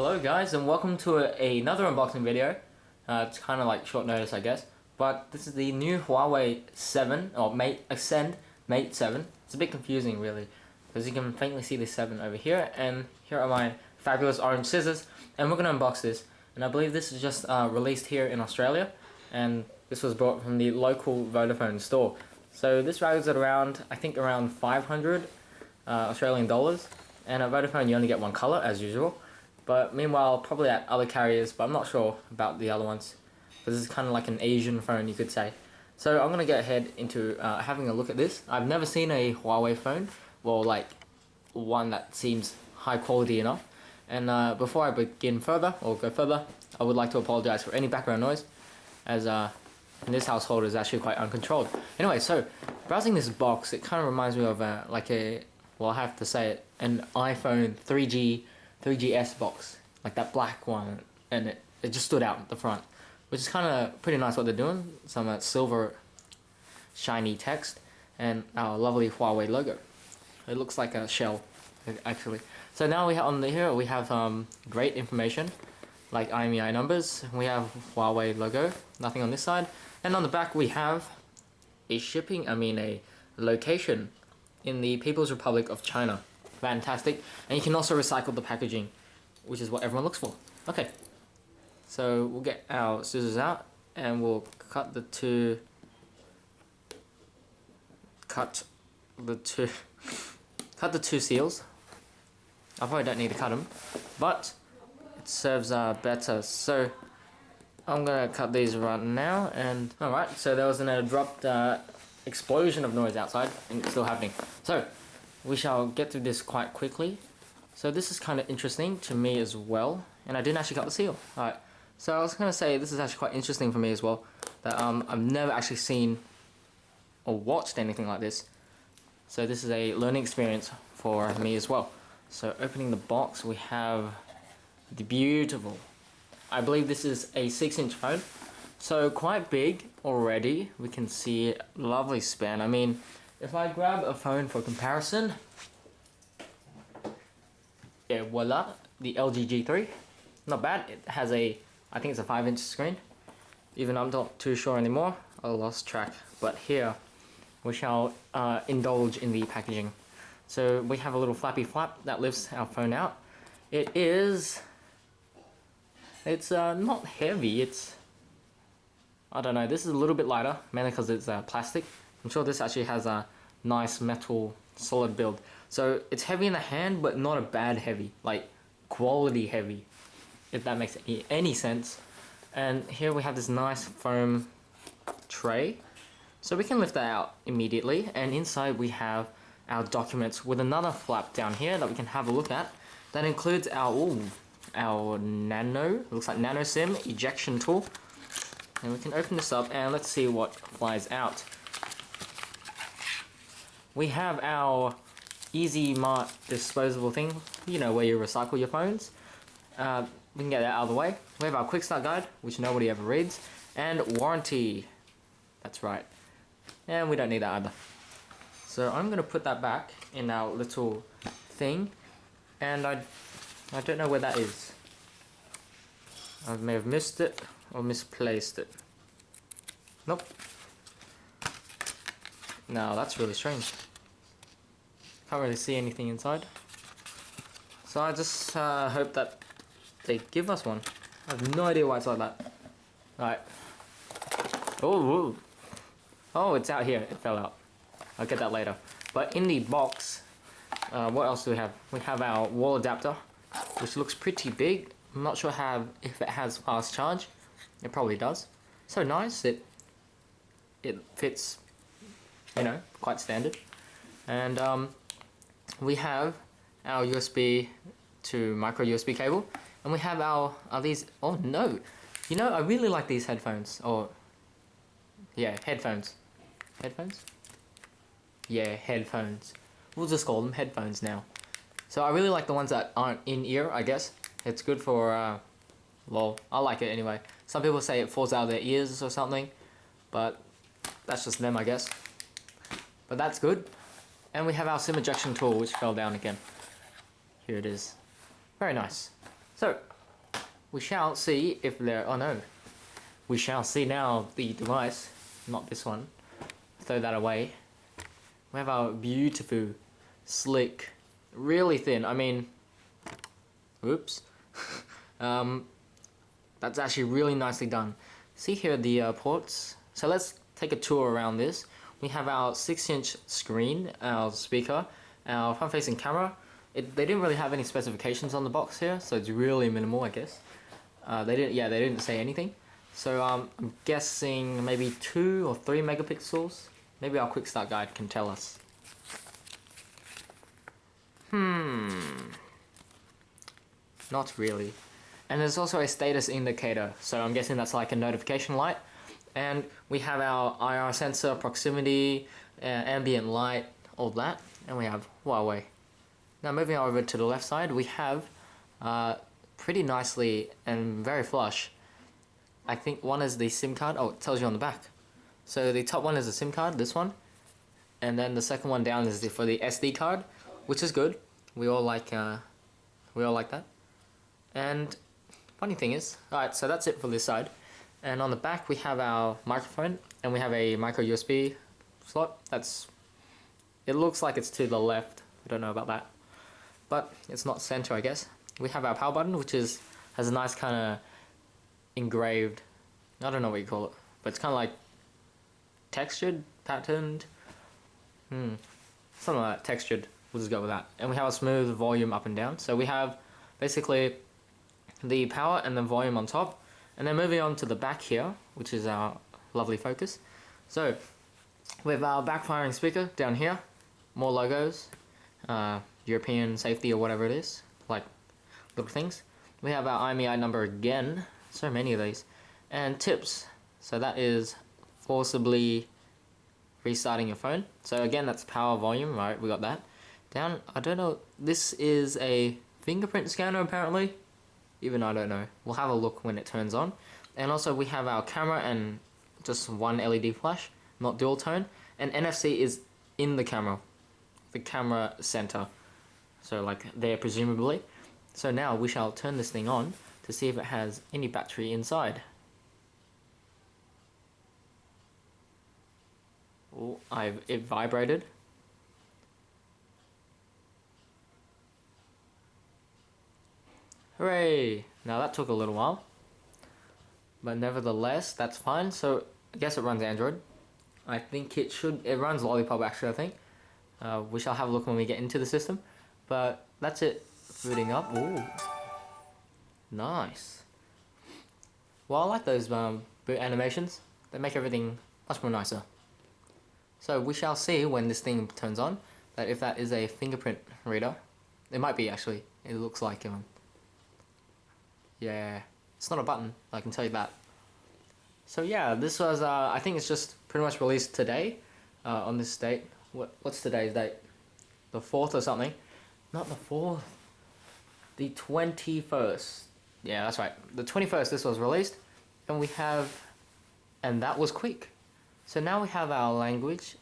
Hello guys, and welcome to another unboxing video. It's kind of like short notice I guess, but this is the new Huawei 7 or Mate 7. It's a bit confusing really, because you can faintly see the 7 over here, and here are my fabulous orange scissors, and we're going to unbox this. And I believe this is just released here in Australia, and this was bought from the local Vodafone store. So this values at around, I think around 500 Australian dollars, and at Vodafone you only get one colour as usual. But meanwhile, probably at other carriers, but I'm not sure about the other ones. This is kind of like an Asian phone, you could say. So I'm going to get ahead into having a look at this. I've never seen a Huawei phone, well, like one that seems high quality enough. And before I begin further, or go further, I would like to apologize for any background noise, as in this household is actually quite uncontrolled. Anyway, so browsing this box, it kind of reminds me of like a, well, I have to say it, an iPhone 3GS box, like that black one, and it just stood out at the front, which is kind of pretty nice what they're doing. Some silver shiny text and our lovely Huawei logo. It looks like a shell actually. So now we have on here we have great information like IMEI numbers. We have Huawei logo, nothing on this side, and on the back we have a location in the People's Republic of China. Fantastic. And you can also recycle the packaging, which is what everyone looks for. Okay, so we'll get our scissors out and we'll cut the two seals. I probably don't need to cut them, but it serves better. So I'm gonna cut these right now. And alright, so there was an abrupt explosion of noise outside, and it's still happening. So we shall get through this quite quickly. So this is kind of interesting to me as well, and I didn't actually cut the seal. Alright, so I was going to say this is actually quite interesting for me as well, that I've never actually seen or watched anything like this. So this is a learning experience for me as well. So opening the box, we have the beautiful, I believe this is a 6-inch phone, so quite big already. We can see lovely span. I mean, if I grab a phone for comparison, yeah, voila, the LG G3, not bad. It has I think it's a 5-inch screen. Even I'm not too sure anymore, I lost track. But here, we shall indulge in the packaging. So we have a little flappy flap that lifts our phone out. It's not heavy, I don't know, this is a little bit lighter, mainly because it's plastic. I'm sure this actually has a nice metal solid build. So it's heavy in the hand, but not a bad heavy, like quality heavy, if that makes any sense. And here we have this nice foam tray. So we can lift that out immediately, and inside we have our documents with another flap down here that we can have a look at. That includes our nano, it looks like nano SIM ejection tool. And we can open this up and let's see what flies out. We have our Easy Mart disposable thing, you know, where you recycle your phones. We can get that out of the way. We have our quick start guide, which nobody ever reads, and warranty. That's right. And we don't need that either. So I'm going to put that back in our little thing, and I don't know where that is. I may have missed it or misplaced it. Nope. No, that's really strange. Can't really see anything inside. So I just hope that they give us one. I have no idea why it's like that. Alright. Oh, it's out here. It fell out. I'll get that later. But in the box, what else do we have? We have our wall adapter, which looks pretty big. I'm not sure if it has fast charge. It probably does. So nice. It fits, you know, quite standard. And we have our USB to micro USB cable, and we have are these, oh no, you know, I really like these headphones, or yeah, headphones, yeah, headphones, we'll just call them headphones now. So I really like the ones that aren't in ear, I guess. It's good for lol, I like it anyway. Some people say it falls out of their ears or something, but that's just them, I guess. But that's good. And we have our SIM ejection tool, which fell down again. Here it is. Very nice. So we shall see if there... Oh no. We shall see now the device, not this one. Throw that away. We have our beautiful, slick, really thin, I mean... Oops. That's actually really nicely done. See here the ports. So let's take a tour around this. We have our 6-inch screen, our speaker, our front-facing camera. They didn't really have any specifications on the box here, so it's really minimal, I guess. They didn't say anything. So I'm guessing maybe 2 or 3 megapixels. Maybe our quick start guide can tell us. Not really. And there's also a status indicator, so I'm guessing that's like a notification light. And we have our IR sensor, proximity, ambient light, all that. And we have Huawei. Now moving over to the left side, we have pretty nicely and very flush. I think one is the SIM card. Oh, it tells you on the back. So the top one is the SIM card, this one. And then the second one down is for the SD card, which is good. We all like that. And funny thing is, alright, so that's it for this side. And on the back we have our microphone, and we have a micro USB slot. It looks like it's to the left. I don't know about that, but it's not center, I guess. We have our power button, which has a nice kind of engraved, I don't know what you call it, but it's kind of like textured, patterned, something like that, textured. We'll just go with that. And we have a smooth volume up and down. So we have basically the power and the volume on top. And then moving on to the back here, which is our lovely focus. So we have our backfiring speaker down here, more logos, European safety or whatever it is, like little things. We have our IMEI number again, so many of these, and tips. So that is forcibly restarting your phone. So again, that's power, volume, right? We got that. Down, I don't know, this is a fingerprint scanner apparently. Even I don't know. We'll have a look when it turns on. And also we have our camera and just one LED flash, not dual tone. And NFC is in the camera center. So like there presumably. So now we shall turn this thing on to see if it has any battery inside. Oh, it vibrated. Hooray! Now that took a little while, but nevertheless, that's fine. So I guess it runs Android. I think it runs Lollipop actually, I think. We shall have a look when we get into the system. But that's it, booting up. Ooh, nice. Well, I like those boot animations. They make everything much more nicer. So we shall see when this thing turns on, that if that is a fingerprint reader. It might be actually. It looks like yeah, it's not a button, I can tell you that. So yeah, this was, I think it's just pretty much released today, on this date. What's today's date? The 4th or something? Not the 4th. The 21st. Yeah, that's right. The 21st this was released, and that was quick. So now we have our language.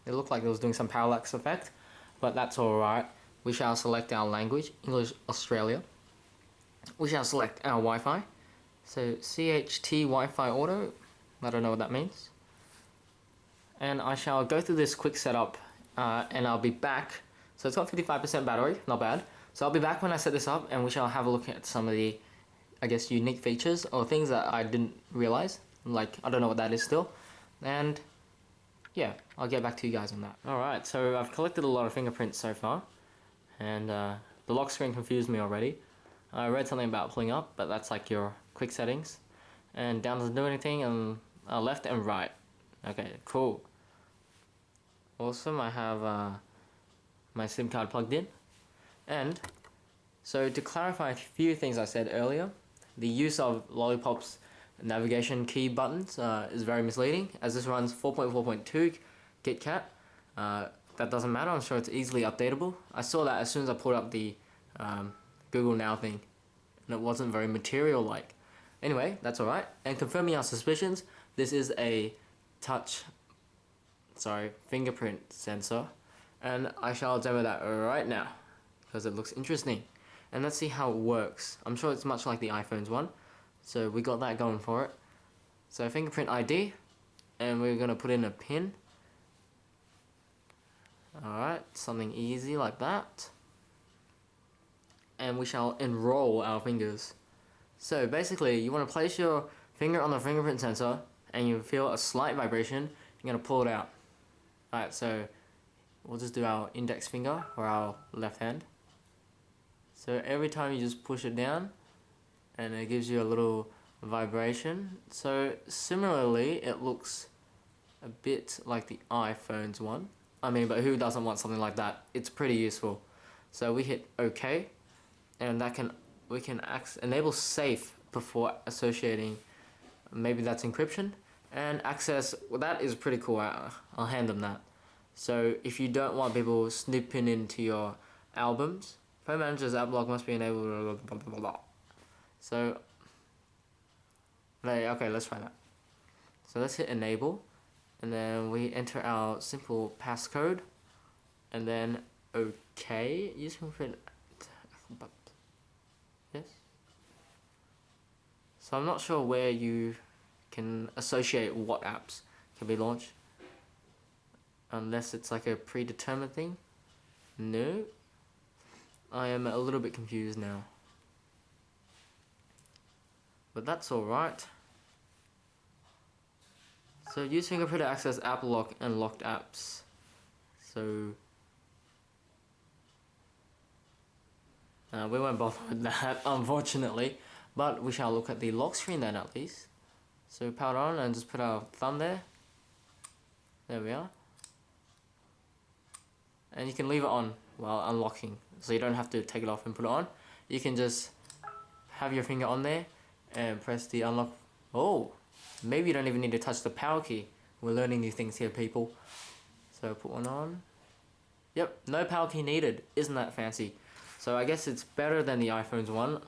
It looked like it was doing some parallax effect, but that's alright. We shall select our language, English Australia. We shall select our Wi-Fi. So CHT Wi-Fi Auto. I don't know what that means. And I shall go through this quick setup, and I'll be back. So it's got 55% battery, not bad. So I'll be back when I set this up, and we shall have a look at some of the, I guess, unique features or things that I didn't realize. Like, I don't know what that is still. And yeah, I'll get back to you guys on that. Alright, so I've collected a lot of fingerprints so far. And the lock screen confused me already. I read something about pulling up, but that's like your quick settings. And down doesn't do anything, and left and right. Okay, cool. Awesome, I have my SIM card plugged in. And so to clarify a few things I said earlier, the use of Lollipop's navigation key buttons is very misleading, as this runs 4.4.2 KitKat. That doesn't matter, I'm sure it's easily updatable. I saw that as soon as I pulled up the Google Now thing, and it wasn't very material-like. Anyway, that's alright. And confirming our suspicions, this is a fingerprint sensor, and I shall demo that right now, because it looks interesting. and let's see how it works. I'm sure it's much like the iPhone's one, so we got that going for it. So fingerprint ID, and we're gonna put in a pin. Alright, something easy like that. And we shall enroll our fingers. So basically, you want to place your finger on the fingerprint sensor, and you feel a slight vibration. You're gonna pull it out. Alright, so we'll just do our index finger or our left hand. So every time you just push it down, and it gives you a little vibration. So similarly, it looks a bit like the iPhone's one. I mean, but who doesn't want something like that? It's pretty useful. So we hit OK, and we can enable safe before associating. Maybe that's encryption and access. Well, that is pretty cool. I'll hand them that. So if you don't want people snooping into your albums, phone manager's app lock must be enabled. Blah, blah, blah. So okay, let's try that. So let's hit enable, and then we enter our simple passcode, and then OK. Use fingerprint. Yes. So I'm not sure where you can associate what apps can be launched, unless it's like a predetermined thing. No, I am a little bit confused now, but that's alright. So use fingerprint to access app lock and locked apps. So we won't bother with that, unfortunately, but we shall look at the lock screen then at least. So power on and just put our thumb there. There we are. And you can leave it on while unlocking, so you don't have to take it off and put it on. You can just have your finger on there and press the unlock. Oh, maybe you don't even need to touch the power key. We're learning new things here, people. So put one on. Yep, no power key needed. Isn't that fancy? So I guess it's better than the iPhone's one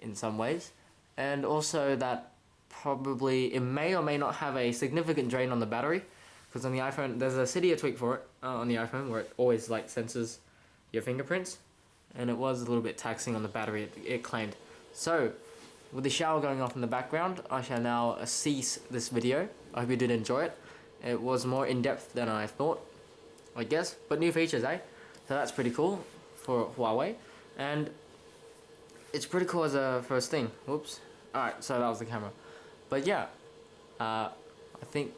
in some ways. And also that probably it may or may not have a significant drain on the battery, because on the iPhone there's a Cydia tweak for it on the iPhone where it always like senses your fingerprints, and it was a little bit taxing on the battery, it claimed. So with the shower going off in the background, I shall now cease this video. I hope you did enjoy it. It was more in-depth than I thought, I guess, but new features, eh? So that's pretty cool for Huawei, and it's pretty cool as a first thing. Whoops. Alright, so that was the camera. But yeah, I think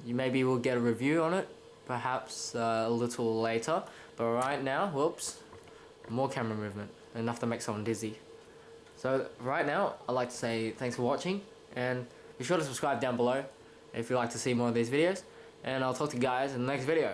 maybe we'll get a review on it, perhaps a little later. But right now, whoops, more camera movement, enough to make someone dizzy. So right now, I'd like to say thanks for watching, and be sure to subscribe down below if you'd like to see more of these videos, and I'll talk to you guys in the next video.